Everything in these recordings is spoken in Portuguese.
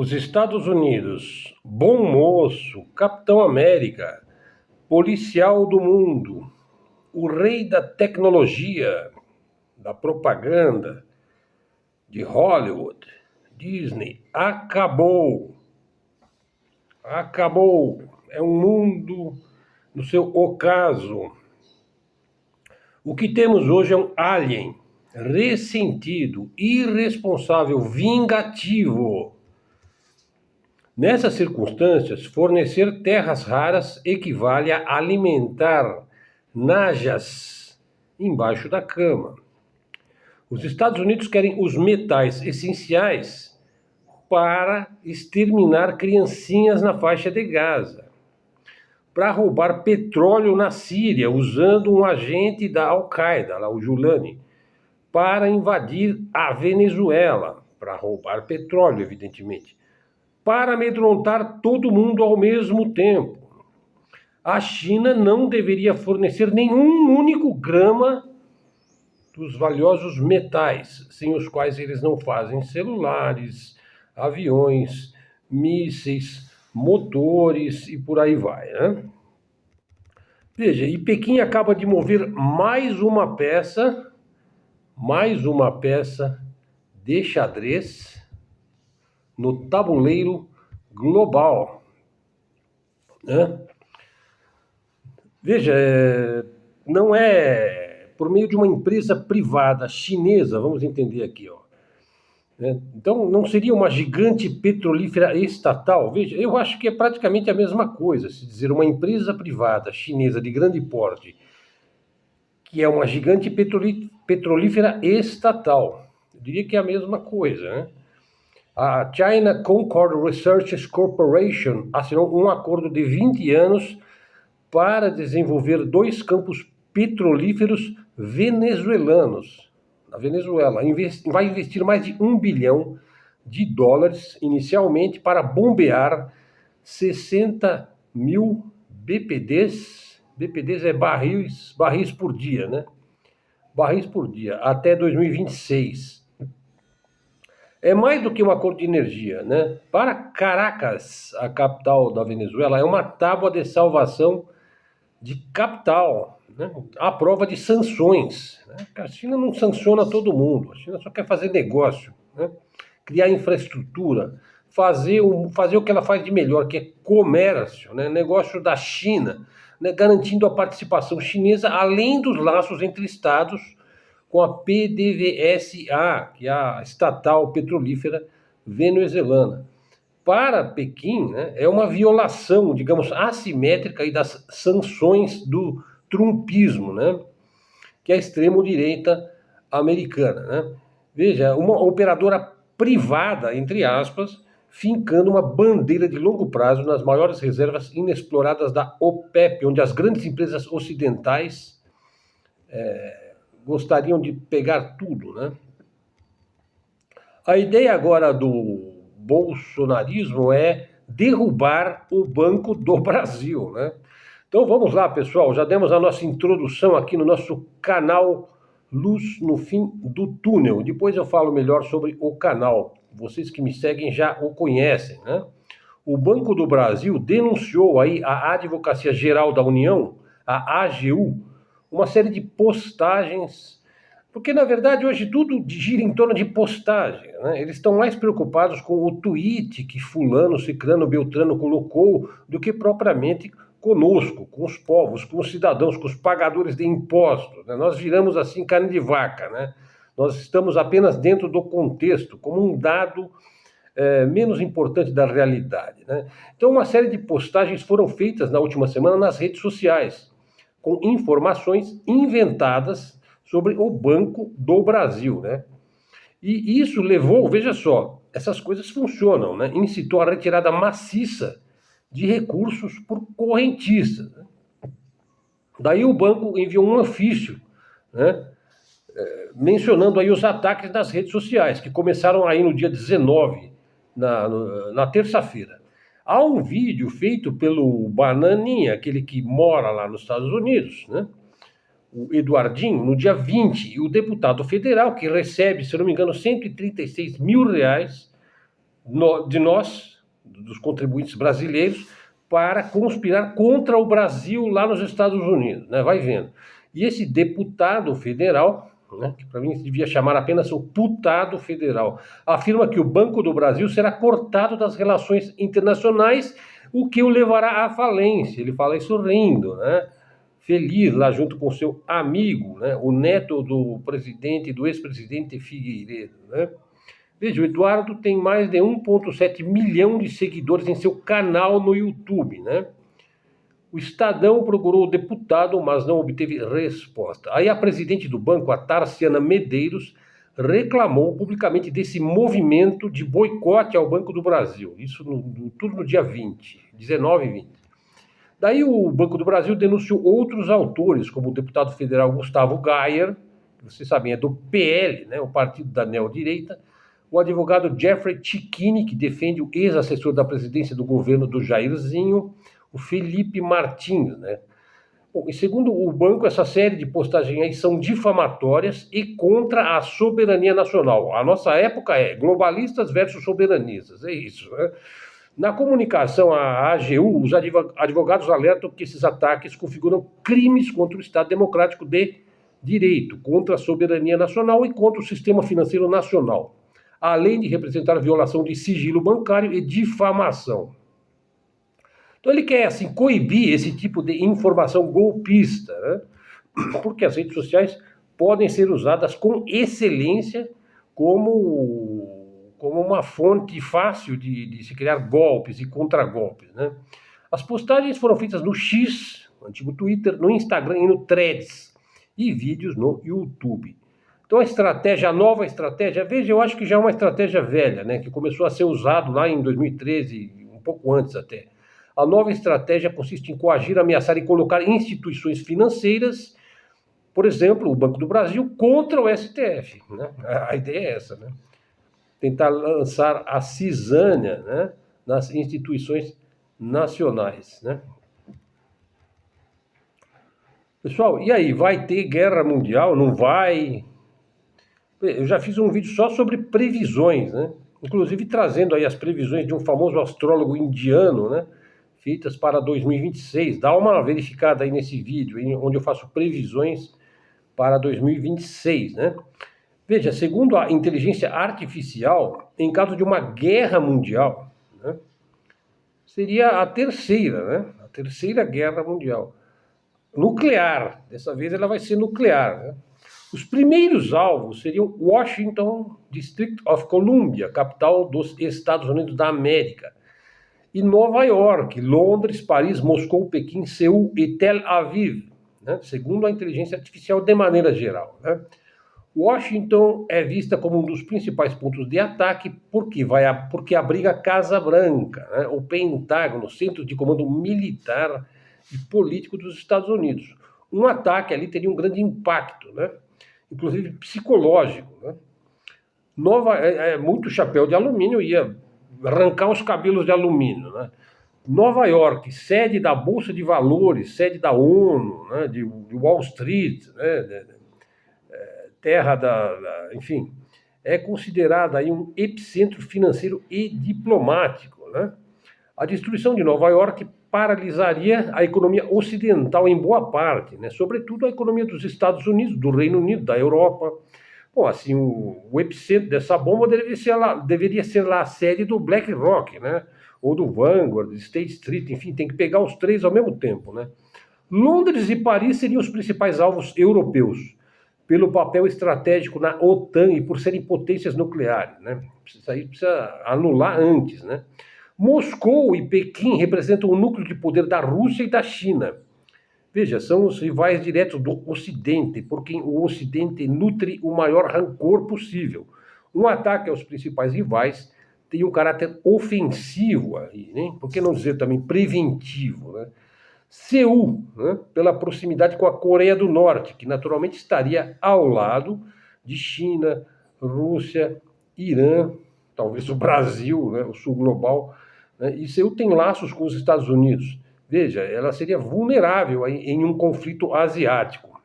Os Estados Unidos, bom moço, Capitão América, policial do mundo, o rei da tecnologia, da propaganda, de Hollywood, Disney, acabou. Acabou. É um mundo no seu ocaso. O que temos hoje é um alien ressentido, irresponsável, vingativo. Nessas circunstâncias, fornecer terras raras equivale a alimentar najas embaixo da cama. Os Estados Unidos querem os metais essenciais para exterminar criancinhas na faixa de Gaza, para roubar petróleo na Síria, usando um agente da Al-Qaeda, lá, o Julani, para invadir a Venezuela, para roubar petróleo, evidentemente, para amedrontar todo mundo ao mesmo tempo. A China não deveria fornecer nenhum único grama dos valiosos metais, sem os quais eles não fazem celulares, aviões, mísseis, motores e por aí vai, né? Veja, e Pequim acaba de mover mais uma peça de xadrez no tabuleiro global, né? Veja, não é por meio de uma empresa privada chinesa, vamos entender aqui, ó. Então, não seria uma gigante petrolífera estatal? Veja, eu acho que é praticamente a mesma coisa, se dizer uma empresa privada chinesa de grande porte, que é uma gigante petrolífera estatal. Eu diria que é a mesma coisa, né? A China Concord Research Corporation assinou um acordo de 20 anos para desenvolver 2 campos petrolíferos venezuelanos. Na Venezuela, vai investir mais de $1 bilhão inicialmente para bombear 60 mil BPDs. BPDs é barris por dia, né? Barris por dia, até 2026. É mais do que um acordo de energia, né? Para Caracas, a capital da Venezuela, é uma tábua de salvação de capital, né? À prova de sanções, né? A China não sanciona todo mundo, a China só quer fazer negócio, né? Criar infraestrutura, fazer o que ela faz de melhor, que é comércio, né? Negócio da China, né? Garantindo a participação chinesa, além dos laços entre estados, com a PDVSA, que é a estatal petrolífera venezuelana. Para Pequim, né, é uma violação, digamos, assimétrica aí das sanções do trumpismo, né, que é a extrema-direita americana, né? Veja, uma operadora privada, entre aspas, fincando uma bandeira de longo prazo nas maiores reservas inexploradas da OPEP, onde as grandes empresas ocidentais gostariam de pegar tudo, né? A ideia agora do bolsonarismo é derrubar o Banco do Brasil, né? Então vamos lá, pessoal, já demos a nossa introdução aqui no nosso canal Luz no Fim do Túnel. Depois eu falo melhor sobre o canal. Vocês que me seguem já o conhecem, né? O Banco do Brasil denunciou aí à Advocacia Geral da União, a AGU, uma série de postagens, porque na verdade hoje tudo gira em torno de postagem, né? Eles estão mais preocupados com o tweet que fulano, ciclano, beltrano colocou do que propriamente conosco, com os povos, com os cidadãos, com os pagadores de impostos, né? Nós viramos assim carne de vaca, né? Nós estamos apenas dentro do contexto, como um dado menos importante da realidade, né? Então uma série de postagens foram feitas na última semana nas redes sociais, com informações inventadas sobre o Banco do Brasil, né? E isso levou, veja só, essas coisas funcionam, né? Incitou a retirada maciça de recursos por correntistas, né? Daí o banco enviou um ofício, né? Mencionando aí os ataques nas redes sociais, que começaram aí no dia 19, na terça-feira. Há um vídeo feito pelo Bananinha, aquele que mora lá nos Estados Unidos, né? O Eduardinho, no dia 20, e o deputado federal, que recebe, se não me engano, R$ 136 mil de nós, dos contribuintes brasileiros, para conspirar contra o Brasil lá nos Estados Unidos, né? Vai vendo. E esse deputado federal, né, que para mim se devia chamar apenas o putado federal, afirma que o Banco do Brasil será cortado das relações internacionais, o que o levará à falência. Ele fala isso rindo, né? Feliz lá junto com seu amigo, né, o neto do presidente, do ex-presidente Figueiredo, né? Veja, o Eduardo tem mais de 1,7 milhão de seguidores em seu canal no YouTube, né? O Estadão procurou o deputado, mas não obteve resposta. Aí a presidente do banco, a Tarciana Medeiros, reclamou publicamente desse movimento de boicote ao Banco do Brasil. Isso tudo no dia 19 e 20. Daí o Banco do Brasil denunciou outros autores, como o deputado federal Gustavo Gayer, que vocês sabem é do PL, né, o partido da neodireita, o advogado Jeffrey Cicchini, que defende o ex-assessor da presidência do governo do Jairzinho, o Felipe Martins, né? Bom, e segundo o banco, essa série de postagens aí são difamatórias e contra a soberania nacional. A nossa época é globalistas versus soberanistas, é isso, né? Na comunicação à AGU, os advogados alertam que esses ataques configuram crimes contra o Estado Democrático de Direito, contra a soberania nacional e contra o sistema financeiro nacional, além de representar violação de sigilo bancário e difamação. Então ele quer, assim, coibir esse tipo de informação golpista, né? Porque as redes sociais podem ser usadas com excelência como uma fonte fácil de se criar golpes e contragolpes, né? As postagens foram feitas no X, no antigo Twitter, no Instagram e no Threads, e vídeos no YouTube. Então a nova estratégia, veja, eu acho que já é uma estratégia velha, né, que começou a ser usado lá em 2013, um pouco antes até. A nova estratégia consiste em coagir, ameaçar e colocar instituições financeiras, por exemplo, o Banco do Brasil, contra o STF, né? A ideia é essa, né? Tentar lançar a cisânia, né, nas instituições nacionais, né? Pessoal, e aí, vai ter guerra mundial? Não vai? Eu já fiz um vídeo só sobre previsões, né? Inclusive trazendo aí as previsões de um famoso astrólogo indiano, né? Feitas para 2026. Dá uma verificada aí nesse vídeo, onde eu faço previsões para 2026, né? Veja, segundo a inteligência artificial, em caso de uma guerra mundial, né, seria a terceira, né? A terceira guerra mundial. Nuclear. Dessa vez ela vai ser nuclear, né? Os primeiros alvos seriam Washington, District of Columbia, capital dos Estados Unidos da América, e Nova York, Londres, Paris, Moscou, Pequim, Seul e Tel Aviv, né? Segundo a inteligência artificial de maneira geral, né? Washington é vista como um dos principais pontos de ataque porque abriga a Casa Branca, né? O Pentágono, centro de comando militar e político dos Estados Unidos. Um ataque ali teria um grande impacto, né? Inclusive psicológico, né? Muito chapéu de alumínio ia arrancar os cabelos de alumínio, né? Nova York, sede da Bolsa de Valores, sede da ONU, né? de Wall Street, né? Terra enfim, é considerada aí um epicentro financeiro e diplomático, né? A destruição de Nova York paralisaria a economia ocidental em boa parte, né? Sobretudo a economia dos Estados Unidos, do Reino Unido, da Europa. Bom, assim, o epicentro dessa bomba deveria ser lá a sede do BlackRock, né? Ou do Vanguard, State Street, enfim, tem que pegar os três ao mesmo tempo, né? Londres e Paris seriam os principais alvos europeus, pelo papel estratégico na OTAN e por serem potências nucleares, né? Isso aí precisa anular antes, né? Moscou e Pequim representam o núcleo de poder da Rússia e da China. Veja, são os rivais diretos do Ocidente, por quem o Ocidente nutre o maior rancor possível. Um ataque aos principais rivais tem um caráter ofensivo aí, né? Por que não dizer também preventivo, né? Seul, né, pela proximidade com a Coreia do Norte, que naturalmente estaria ao lado de China, Rússia, Irã, talvez o Brasil, né, o sul global, né, e Seul tem laços com os Estados Unidos. Veja, ela seria vulnerável em um conflito asiático.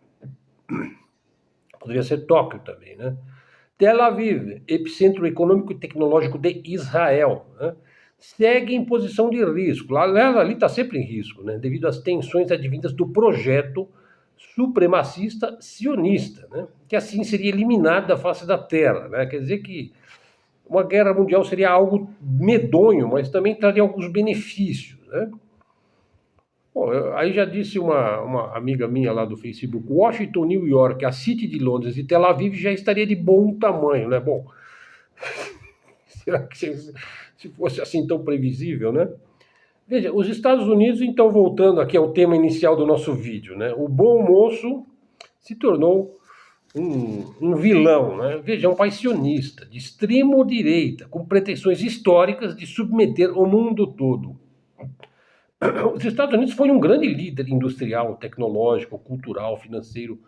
Poderia ser Tóquio também, né? Tel Aviv, epicentro econômico e tecnológico de Israel, né, segue em posição de risco. Ali está sempre em risco, né, devido às tensões advindas do projeto supremacista sionista, né, que assim seria eliminado da face da terra. Né, quer dizer que uma guerra mundial seria algo medonho, mas também traria alguns benefícios. Né? Bom, aí já disse uma amiga minha lá do Facebook, Washington, New York, a City de Londres e Tel Aviv já estaria de bom tamanho, né? Bom, será que se fosse assim tão previsível, né? Veja, os Estados Unidos, então, voltando aqui ao tema inicial do nosso vídeo, né? O bom moço se tornou um vilão, né? Veja, é um país sionista, de extremo direita, com pretensões históricas de submeter o mundo todo. Os Estados Unidos foi um grande líder industrial, tecnológico, cultural, financeiro,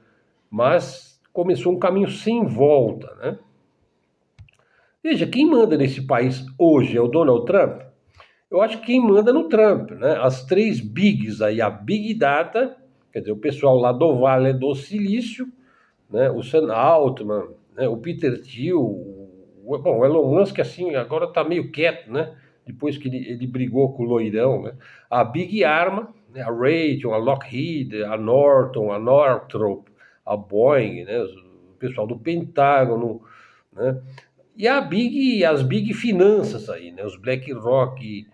mas começou um caminho sem volta, né? Veja, quem manda nesse país hoje é o Donald Trump? Eu acho que quem manda é no Trump, né? As três bigs aí, a Big Data, quer dizer, o pessoal lá do Vale do Silício, né? O Sam Altman, né? O Peter Thiel, bom, o Elon Musk, assim, agora está meio quieto, né? Depois que ele brigou com o loirão, né? A Big Arma, né? A Raytheon, a Lockheed, a Norton, a Northrop, a Boeing, né? O pessoal do Pentágono, né? E as Big Finanças aí, né? Os BlackRock,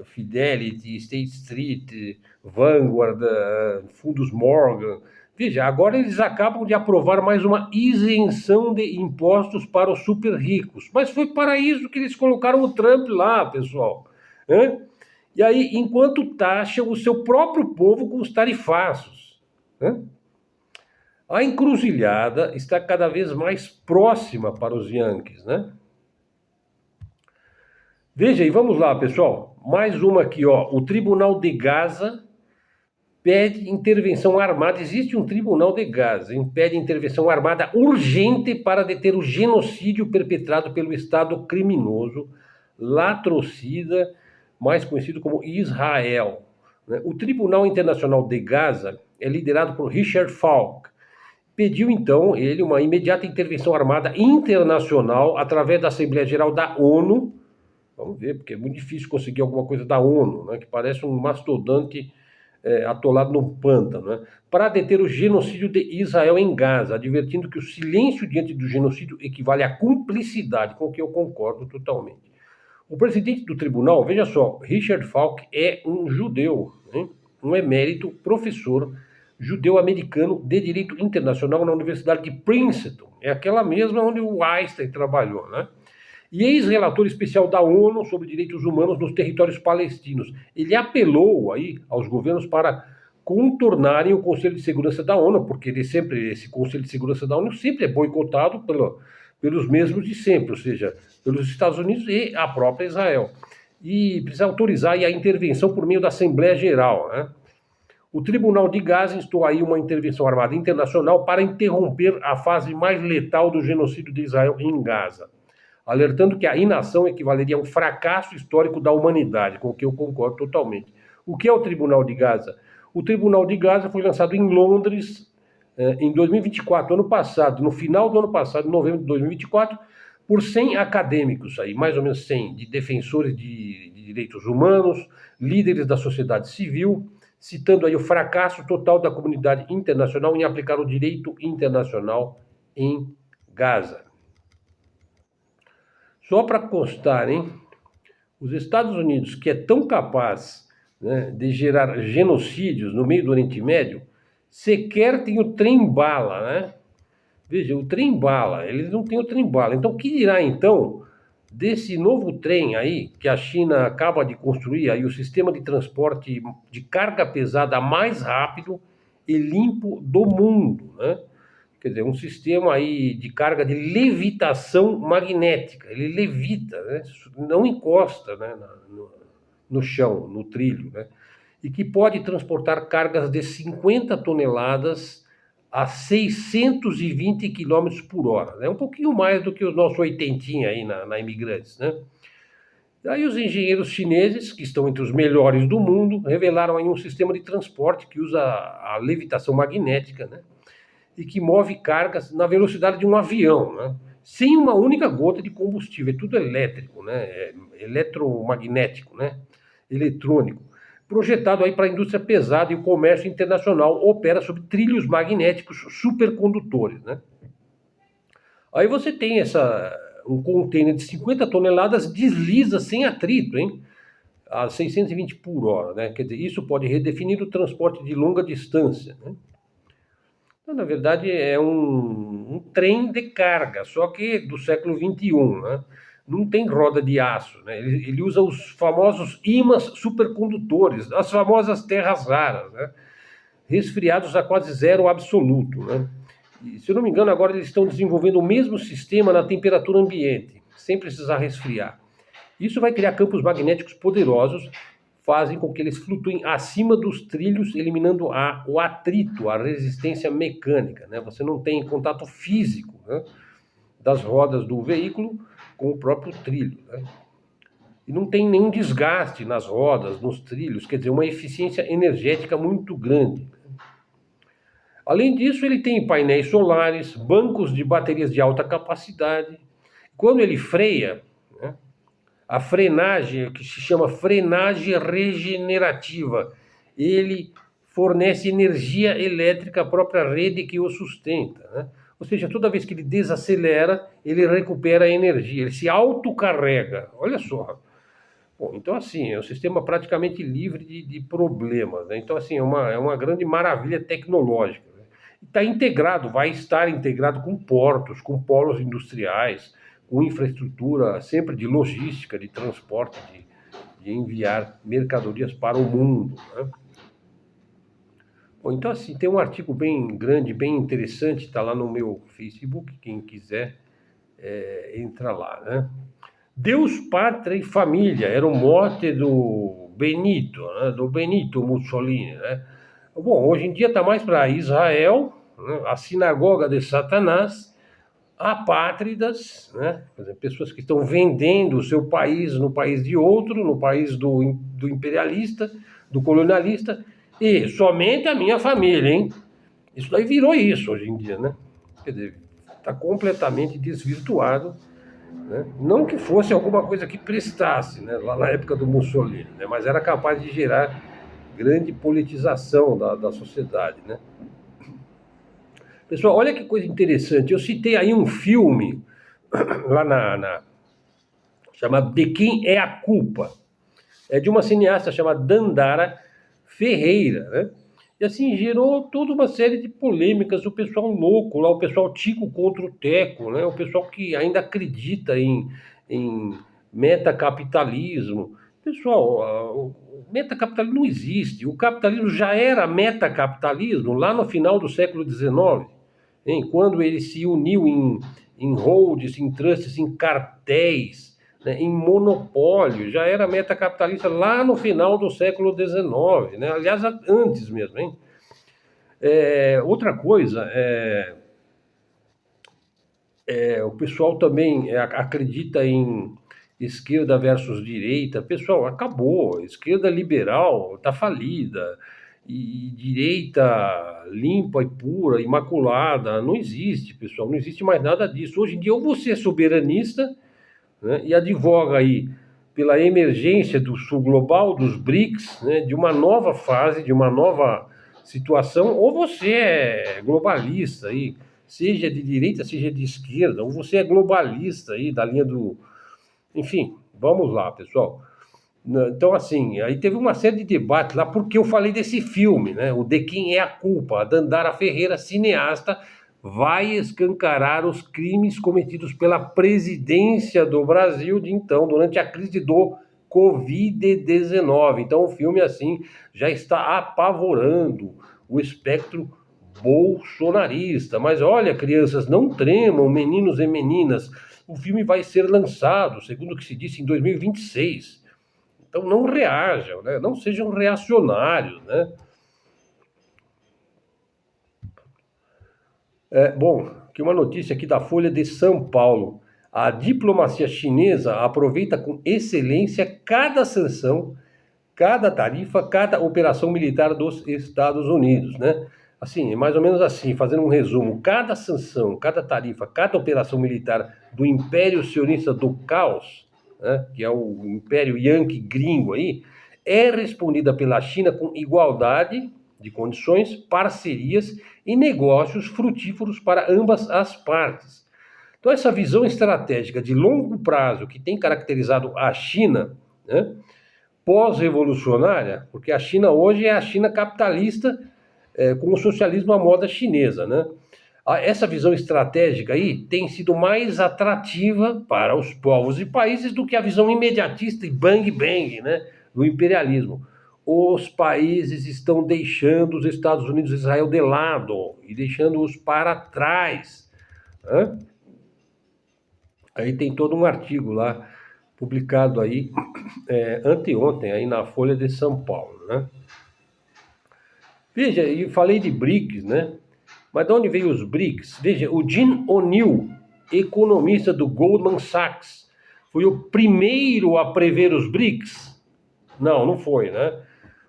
Fidelity, State Street, Vanguard, Fundos Morgan. Veja, agora eles acabam de aprovar mais uma isenção de impostos para os super ricos. Mas foi para isso que eles colocaram o Trump lá, pessoal. Né? E aí, enquanto taxam o seu próprio povo com os tarifaços. Né? A encruzilhada está cada vez mais próxima para os Yankees, né? Veja aí, vamos lá, pessoal. Mais uma aqui, ó. O Tribunal de Gaza pede intervenção armada. Existe um Tribunal de Gaza, impede intervenção armada urgente para deter o genocídio perpetrado pelo Estado criminoso latrocida, mais conhecido como Israel. O Tribunal Internacional de Gaza é liderado por Richard Falk. Pediu, então, ele uma imediata intervenção armada internacional através da Assembleia Geral da ONU. Vamos ver, porque é muito difícil conseguir alguma coisa da ONU, né, que parece um mastodonte atolado num pântano, né, para deter o genocídio de Israel em Gaza, advertindo que o silêncio diante do genocídio equivale à cumplicidade, com o que eu concordo totalmente. O presidente do tribunal, veja só, Richard Falk é um judeu, né, um emérito professor judeu-americano de direito internacional na Universidade de Princeton, é aquela mesma onde o Einstein trabalhou, né? E ex-relator especial da ONU sobre direitos humanos nos territórios palestinos. Ele apelou aí aos governos para contornarem o Conselho de Segurança da ONU, porque esse Conselho de Segurança da ONU sempre é boicotado pelos mesmos de sempre, ou seja, pelos Estados Unidos e a própria Israel. E precisa autorizar aí a intervenção por meio da Assembleia Geral, né? O Tribunal de Gaza instou aí uma intervenção armada internacional para interromper a fase mais letal do genocídio de Israel em Gaza, alertando que a inação equivaleria a um fracasso histórico da humanidade, com o que eu concordo totalmente. O que é o Tribunal de Gaza? O Tribunal de Gaza foi lançado em Londres em 2024, ano passado, no final do ano passado, em novembro de 2024, por 100 acadêmicos, aí, mais ou menos 100, de defensores de direitos humanos, líderes da sociedade civil, citando aí o fracasso total da comunidade internacional em aplicar o direito internacional em Gaza. Só para constar, hein? Os Estados Unidos, que é tão capaz, né, de gerar genocídios no meio do Oriente Médio, sequer tem o trem-bala, né? Veja, o trem-bala, eles não têm o trem-bala. Então, o que dirá, então, desse novo trem aí, que a China acaba de construir, aí o sistema de transporte de carga pesada mais rápido e limpo do mundo, né? Quer dizer, um sistema aí de carga de levitação magnética. Ele levita, né? Não encosta, né, no chão, no trilho, né? E que pode transportar cargas de 50 toneladas a 620 km por hora. É um pouquinho mais do que os nossos oitentinha aí na Imigrantes, né? Aí os engenheiros chineses, que estão entre os melhores do mundo, revelaram aí um sistema de transporte que usa a levitação magnética, né? E que move cargas na velocidade de um avião, né? sem uma única gota de combustível. É tudo elétrico, né? Eletromagnético, né? Eletrônico. Projetado aí para a indústria pesada e o comércio internacional, opera sobre trilhos magnéticos supercondutores, né? Aí você tem um container de 50 toneladas desliza sem atrito, hein? A 620 por hora, né? Quer dizer, isso pode redefinir o transporte de longa distância, né? Então, na verdade, é um trem de carga, só que do século XXI, né? Não tem roda de aço, né? Ele usa os famosos ímãs supercondutores, as famosas terras raras, né? Resfriados a quase zero absoluto, né? E, se eu não me engano, agora eles estão desenvolvendo o mesmo sistema na temperatura ambiente, sem precisar resfriar. Isso vai criar campos magnéticos poderosos, fazem com que eles flutuem acima dos trilhos, eliminando o atrito, a resistência mecânica, né? Você não tem contato físico, né, das rodas do veículo com o próprio trilho, né? E não tem nenhum desgaste nas rodas, nos trilhos, quer dizer, uma eficiência energética muito grande. Além disso, ele tem painéis solares, bancos de baterias de alta capacidade. Quando ele freia, né, a frenagem, que se chama frenagem regenerativa, ele fornece energia elétrica à própria rede que o sustenta, né? Ou seja, toda vez que ele desacelera, ele recupera a energia, ele se autocarrega. Olha só. Bom, então, assim, é um sistema praticamente livre de problemas, né? Então, assim, é uma grande maravilha tecnológica, né? Está integrado, vai estar integrado com portos, com polos industriais, com infraestrutura sempre de logística, de transporte, de enviar mercadorias para o mundo, né? Bom, então, assim, tem um artigo bem grande, bem interessante, está lá no meu Facebook, quem quiser entra lá, né? Deus, Pátria e Família era o mote do Benito, né? Do Benito Mussolini, né? Bom, hoje em dia está mais para Israel, né? A sinagoga de Satanás, apátridas, né? Quer dizer, pessoas que estão vendendo o seu país no país de outro, no país do imperialista, do colonialista, e somente a minha família, hein? Isso daí virou isso hoje em dia, né? Quer dizer, está completamente desvirtuado, né? Não que fosse alguma coisa que prestasse, né, lá na época do Mussolini, né, mas era capaz de gerar grande politização da sociedade, né? Pessoal, olha que coisa interessante. Eu citei aí um filme lá chamado De Quem é a Culpa. É de uma cineasta chamada Dandara Ferreira, né? E assim, gerou toda uma série de polêmicas, o pessoal louco lá, o pessoal tico contra o teco, né? O pessoal que ainda acredita em metacapitalismo. Pessoal, o metacapitalismo não existe. O capitalismo já era metacapitalismo lá no final do século XIX, hein? Quando ele se uniu em holdings, em trusts, em cartéis, né, em monopólio, já era metacapitalista lá no final do século XIX, né? Aliás, antes mesmo, hein? Outra coisa, o pessoal também acredita em esquerda versus direita. Pessoal, acabou. Esquerda liberal está falida. E direita limpa e pura, imaculada, não existe, pessoal. Não existe mais nada disso. Hoje em dia, ou você é soberanista, né, e advoga aí pela emergência do sul global, dos BRICS, né, de uma nova fase, de uma nova situação, ou você é globalista aí, seja de direita, seja de esquerda, ou você é globalista aí da linha do... Enfim, vamos lá, pessoal. Então, assim, aí teve uma série de debates lá, porque eu falei desse filme, né? O De Quem é a Culpa. A Dandara Ferreira, cineasta, vai escancarar os crimes cometidos pela presidência do Brasil de então, durante a crise do Covid-19. Então, o filme, assim, já está apavorando o espectro bolsonarista. Mas olha, crianças, não tremam, meninos e meninas. O filme vai ser lançado, segundo o que se disse, em 2026. Então não reajam, né? Não sejam reacionários, né? Bom, aqui uma notícia aqui da Folha de São Paulo. A diplomacia chinesa aproveita com excelência cada sanção, cada tarifa, cada operação militar dos Estados Unidos, né? assim, é mais ou menos assim, fazendo um resumo, cada sanção, cada tarifa, cada operação militar do Império Sionista do Caos, né, que é o Império Yankee gringo aí, é respondida pela China com igualdade de condições, parcerias e negócios frutíferos para ambas as partes. Então, essa visão estratégica de longo prazo que tem caracterizado a China, né, pós-revolucionária, porque a China hoje é a China capitalista, com o socialismo à moda chinesa, né? Essa visão estratégica aí tem sido mais atrativa para os povos e países do que a visão imediatista e bang bang, né, do imperialismo. Os países estão deixando os Estados Unidos e Israel de lado e deixando-os para trás, né? Aí tem todo um artigo lá publicado aí anteontem aí na Folha de São Paulo, né? Veja, e falei de BRICS, né? Mas de onde veio os BRICS? Veja, o Jim O'Neill, economista do Goldman Sachs, foi o primeiro a prever os BRICS? Não, não foi, né?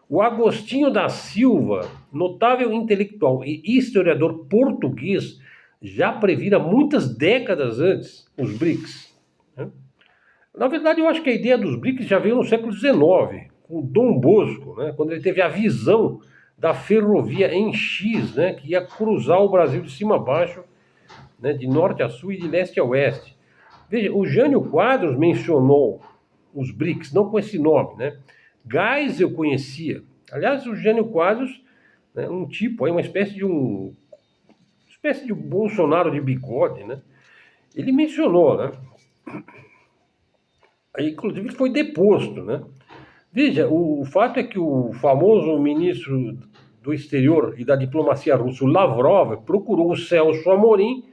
O Agostinho da Silva, notável intelectual e historiador português, já previra muitas décadas antes os BRICS, né? Na verdade, eu acho que a ideia dos BRICS já veio no século XIX, com Dom Bosco, né? Quando ele teve a visão da ferrovia em X, né, que ia cruzar o Brasil de cima a baixo, né, de norte a sul e de leste a oeste. Veja, o Jânio Quadros mencionou os BRICS, não com esse nome, né? Geisel conhecia. Aliás, o Jânio Quadros, né, um tipo, aí, uma espécie de Bolsonaro de bigode, né? Ele mencionou, né? Aí, inclusive, ele foi deposto, né? Veja, o fato é que o famoso ministro do exterior e da diplomacia russo, Lavrov, procurou o Celso Amorim,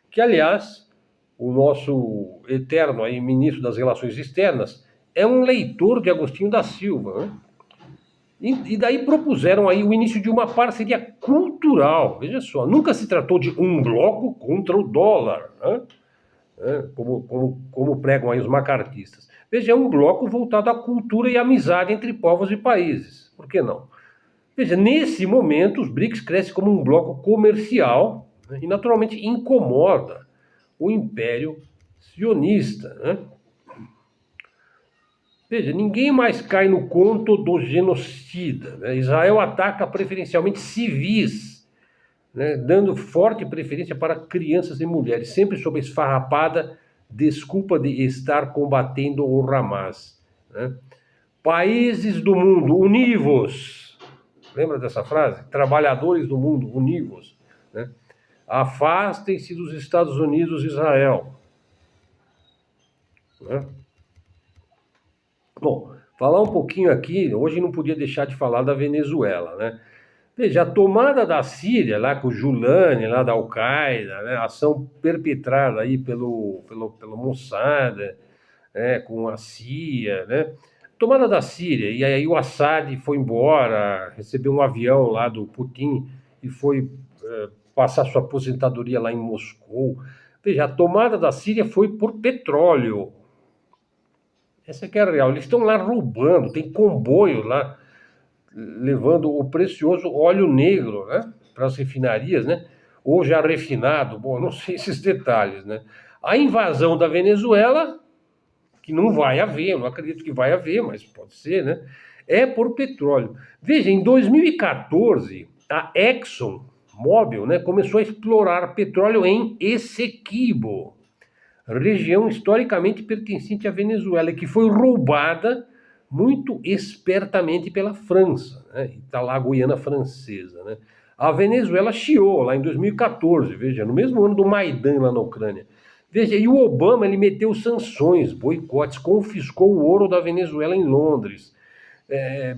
que, aliás, o nosso eterno aí, ministro das Relações Externas, é um leitor de Agostinho da Silva, né? E daí propuseram aí o início de uma parceria cultural. Veja só, nunca se tratou de um bloco contra o dólar, né? Como pregam aí os macartistas. Veja, é um bloco voltado à cultura e amizade entre povos e países. Por que não? Veja, nesse momento, os BRICS crescem como um bloco comercial, né, e naturalmente incomoda o Império Sionista, né? Veja, ninguém mais cai no conto do genocida, né? Israel ataca preferencialmente civis, né, dando forte preferência para crianças e mulheres, sempre sob a esfarrapada desculpa de estar combatendo o Hamas, né? Países do mundo, univos. Lembra dessa frase? Trabalhadores do mundo, univos, né? Afastem-se dos Estados Unidos e Israel, né? Bom, falar um pouquinho aqui, hoje não podia deixar de falar da Venezuela, né? Veja, a tomada da Síria, lá com o Julani, lá da Al-Qaeda, né, ação perpetrada aí pelo Mossad, né, com a CIA, né? Tomada da Síria, e aí o Assad foi embora, recebeu um avião lá do Putin e foi passar sua aposentadoria lá em Moscou. Veja, a tomada da Síria foi por petróleo. Essa que é a real. Eles estão lá roubando, tem comboio lá, levando o precioso óleo negro, né, para as refinarias, né, ou já refinado, bom, não sei esses detalhes, né. A invasão da Venezuela, que não vai haver, eu não acredito que vai haver, mas pode ser, né, é por petróleo. Veja, em 2014, a ExxonMobil, né, começou a explorar petróleo em Essequibo, região historicamente pertencente à Venezuela, que foi roubada muito espertamente pela França, né? Está lá a Guiana Francesa, né? A Venezuela chiou lá em 2014, veja, no mesmo ano do Maidan lá na Ucrânia. Veja, e o Obama, ele meteu sanções, boicotes, confiscou o ouro da Venezuela em Londres,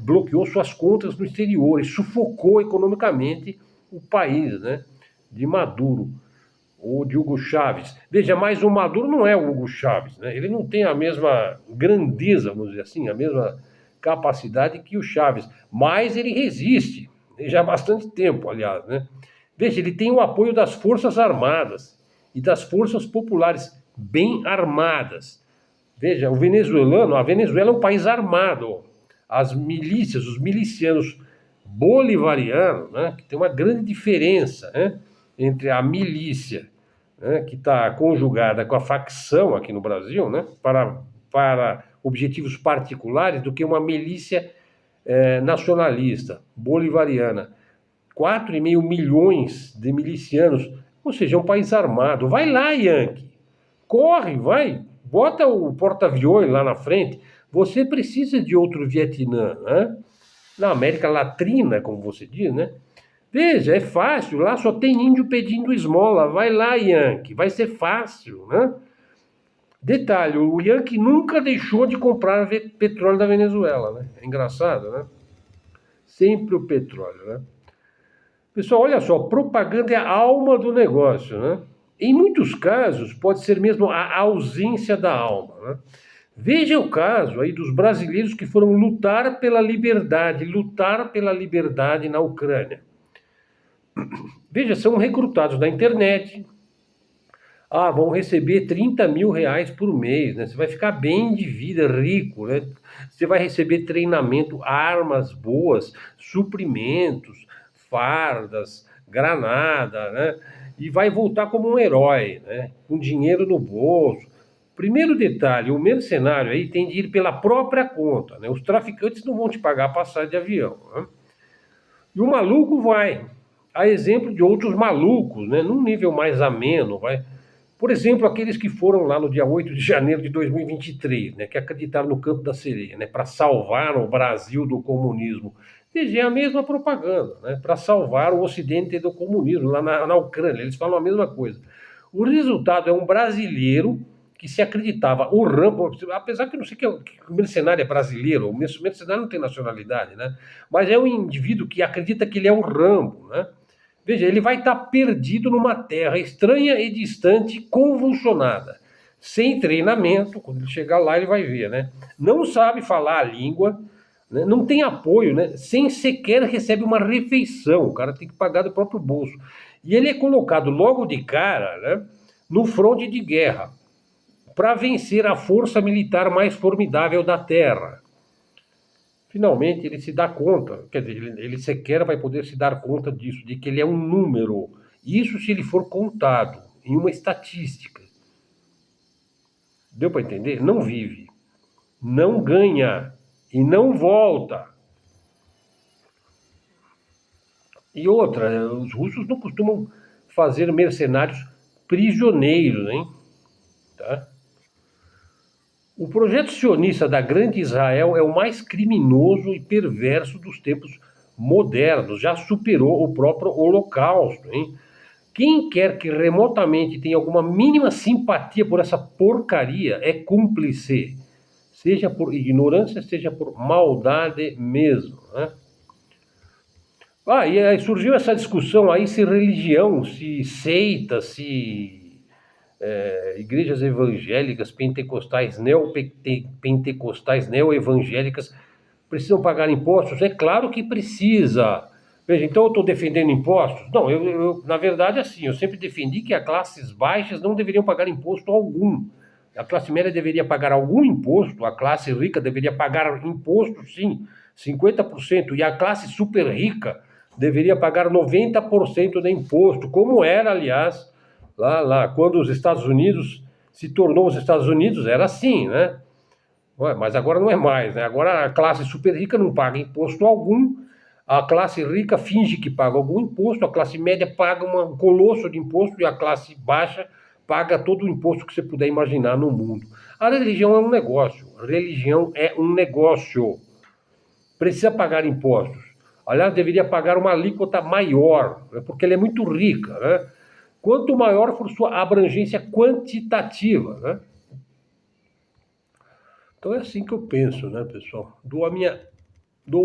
bloqueou suas contas no exterior e sufocou economicamente o país, né, de Maduro, ou de Hugo Chávez. Veja, mas o Maduro não é o Hugo Chávez, né? Ele não tem a mesma grandeza, vamos dizer assim, a mesma capacidade que o Chávez, mas ele resiste, já há bastante tempo, aliás, né? Veja, ele tem o apoio das Forças Armadas e das Forças Populares bem armadas. Veja, a Venezuela é um país armado. As milícias, os milicianos bolivariano, né, que tem uma grande diferença, né, entre a milícia, né, que está conjugada com a facção aqui no Brasil, né, para objetivos particulares, do que uma milícia nacionalista, bolivariana. 4,5 milhões de milicianos, ou seja, é um país armado. Vai lá, Yankee, corre, vai, bota o porta-aviões lá na frente. Você precisa de outro Vietnã, né? Na América Latina, como você diz, né? Veja, é fácil, lá só tem índio pedindo esmola. Vai lá, Yankee, vai ser fácil, né? Detalhe, o Yankee nunca deixou de comprar petróleo da Venezuela, né? É engraçado, né? Sempre o petróleo, né? Pessoal, olha só, propaganda é a alma do negócio, né? Em muitos casos, pode ser mesmo a ausência da alma, né? Veja o caso aí dos brasileiros que foram lutar pela liberdade na Ucrânia. Veja, são recrutados na internet. Ah, vão receber 30 mil reais por mês, né? Você vai ficar bem de vida, rico, né? Você vai receber treinamento, armas boas, suprimentos, fardas, granada, né? E vai voltar como um herói, né? Com dinheiro no bolso. Primeiro detalhe, o mercenário aí tem de ir pela própria conta, né? Os traficantes não vão te pagar a passagem de avião, né? E o maluco vai, a exemplo de outros malucos, né? Num nível mais ameno, vai. Por exemplo, aqueles que foram lá no dia 8 de janeiro de 2023, né? Que acreditaram no Campo da Sereia, né? Para salvar o Brasil do comunismo. Veja, é a mesma propaganda, né? Para salvar o Ocidente do comunismo, lá na Ucrânia. Eles falam a mesma coisa. O resultado é um brasileiro que se acreditava o Rambo, apesar que eu não sei que o mercenário é brasileiro, o mercenário não tem nacionalidade, né? Mas é um indivíduo que acredita que ele é o Rambo, né? Veja, ele vai estar perdido numa terra estranha e distante, convulsionada, sem treinamento. Quando ele chegar lá, ele vai ver, né? Não sabe falar a língua, né? Não tem apoio, né? Sem sequer recebe uma refeição. O cara tem que pagar do próprio bolso. E ele é colocado logo de cara, né, no fronte de guerra, para vencer a força militar mais formidável da Terra. Finalmente ele se dá conta, quer dizer, ele sequer vai poder se dar conta disso, de que ele é um número. Isso se ele for contado em uma estatística. Deu para entender? Não vive, não ganha e não volta. E outra, os russos não costumam fazer mercenários prisioneiros, hein? Tá? O projeto sionista da Grande Israel é o mais criminoso e perverso dos tempos modernos, já superou o próprio Holocausto, hein? Quem quer que remotamente tenha alguma mínima simpatia por essa porcaria é cúmplice, seja por ignorância, seja por maldade mesmo, né? Ah, e aí surgiu essa discussão aí se religião, se seita, se igrejas evangélicas, pentecostais, neopentecostais, neoevangélicas precisam pagar impostos? É claro que precisa. Veja, então eu estou defendendo impostos? Não, na verdade, assim, eu sempre defendi que as classes baixas não deveriam pagar imposto algum. A classe média deveria pagar algum imposto, a classe rica deveria pagar imposto, sim, 50%, e a classe super rica deveria pagar 90% de imposto, como era, aliás, lá, quando os Estados Unidos se tornou os Estados Unidos, era assim, né? Ué, mas agora não é mais, né? Agora a classe super rica não paga imposto algum, a classe rica finge que paga algum imposto, a classe média paga um colosso de imposto e a classe baixa paga todo o imposto que você puder imaginar no mundo. A religião é um negócio, religião é um negócio, precisa pagar impostos. Aliás, deveria pagar uma alíquota maior, né? Porque ela é muito rica, né? Quanto maior for sua abrangência quantitativa, né? Então é assim que eu penso, né, pessoal? Dou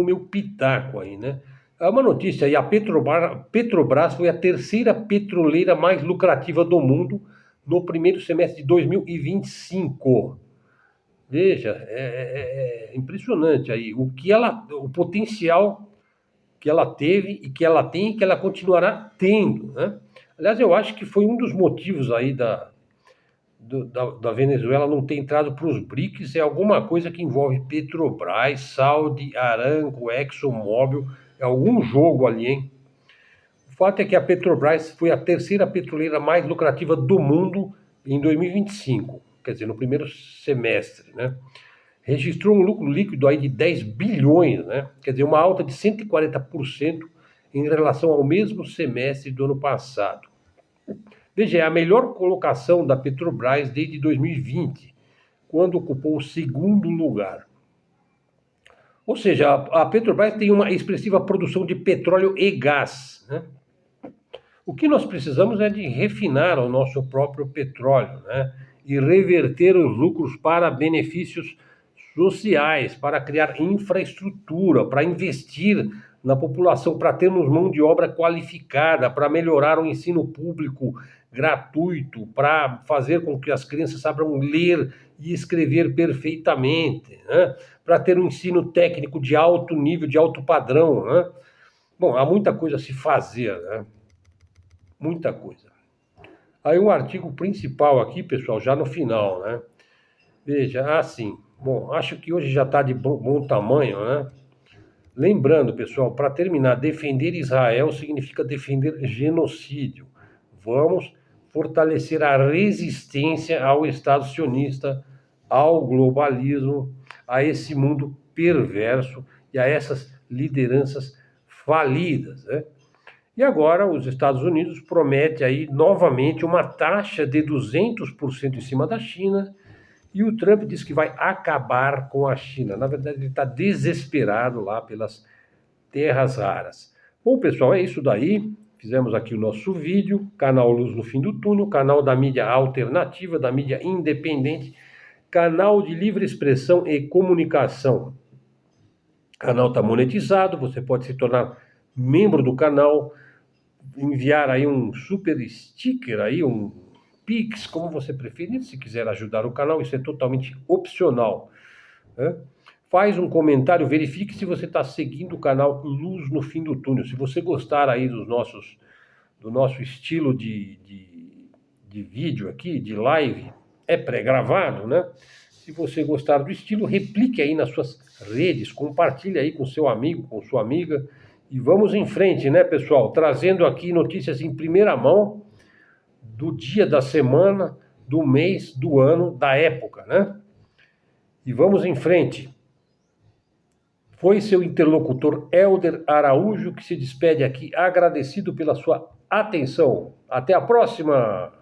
o meu pitaco aí, né? Há uma notícia aí, a Petrobras foi a terceira petroleira mais lucrativa do mundo no primeiro semestre de 2025. Veja, é impressionante aí o potencial que ela teve e que ela tem e que ela continuará tendo, né? Aliás, eu acho que foi um dos motivos aí da Venezuela não ter entrado para os BRICS, é alguma coisa que envolve Petrobras, Saudi, Aramco, ExxonMobil, algum jogo ali, hein? O fato é que a Petrobras foi a terceira petroleira mais lucrativa do mundo em 2025, quer dizer, no primeiro semestre, né? Registrou um lucro líquido aí de 10 bilhões, né? Quer dizer, uma alta de 140% em relação ao mesmo semestre do ano passado. Veja, é a melhor colocação da Petrobras desde 2020, quando ocupou o segundo lugar. Ou seja, a Petrobras tem uma expressiva produção de petróleo e gás, né? O que nós precisamos é de refinar o nosso próprio petróleo, né? E reverter os lucros para benefícios sociais, para criar infraestrutura, para investir na população, para termos mão de obra qualificada, para melhorar o ensino público gratuito, para fazer com que as crianças saibam ler e escrever perfeitamente, né? Para ter um ensino técnico de alto nível, de alto padrão, né? Bom, há muita coisa a se fazer, né? Muita coisa. Aí um artigo principal aqui, pessoal, já no final, né? Veja, assim, bom, acho que hoje já está de bom tamanho, né? Lembrando, pessoal, para terminar, defender Israel significa defender genocídio. Vamos fortalecer a resistência ao Estado sionista, ao globalismo, a esse mundo perverso e a essas lideranças falidas, né? E agora os Estados Unidos prometem aí novamente uma taxa de 200% em cima da China, e o Trump diz que vai acabar com a China. Na verdade, ele está desesperado lá pelas terras raras. Bom, pessoal, é isso daí. Fizemos aqui o nosso vídeo, canal Luz no Fim do Túnel, canal da mídia alternativa, da mídia independente, canal de livre expressão e comunicação. O canal está monetizado, você pode se tornar membro do canal, enviar aí um super sticker, aí um Pix, como você preferir, se quiser ajudar o canal, isso é totalmente opcional, né? Faz um comentário, verifique se você está seguindo o canal Luz no Fim do Túnel. Se você gostar aí do nosso estilo de vídeo aqui, de live, é pré-gravado, né? Se você gostar do estilo, replique aí nas suas redes, compartilhe aí com seu amigo, com sua amiga, e vamos em frente, né, pessoal? Trazendo aqui notícias em primeira mão, do dia, da semana, do mês, do ano, da época, né? E vamos em frente. Foi seu interlocutor Helder Araújo que se despede aqui, agradecido pela sua atenção. Até a próxima!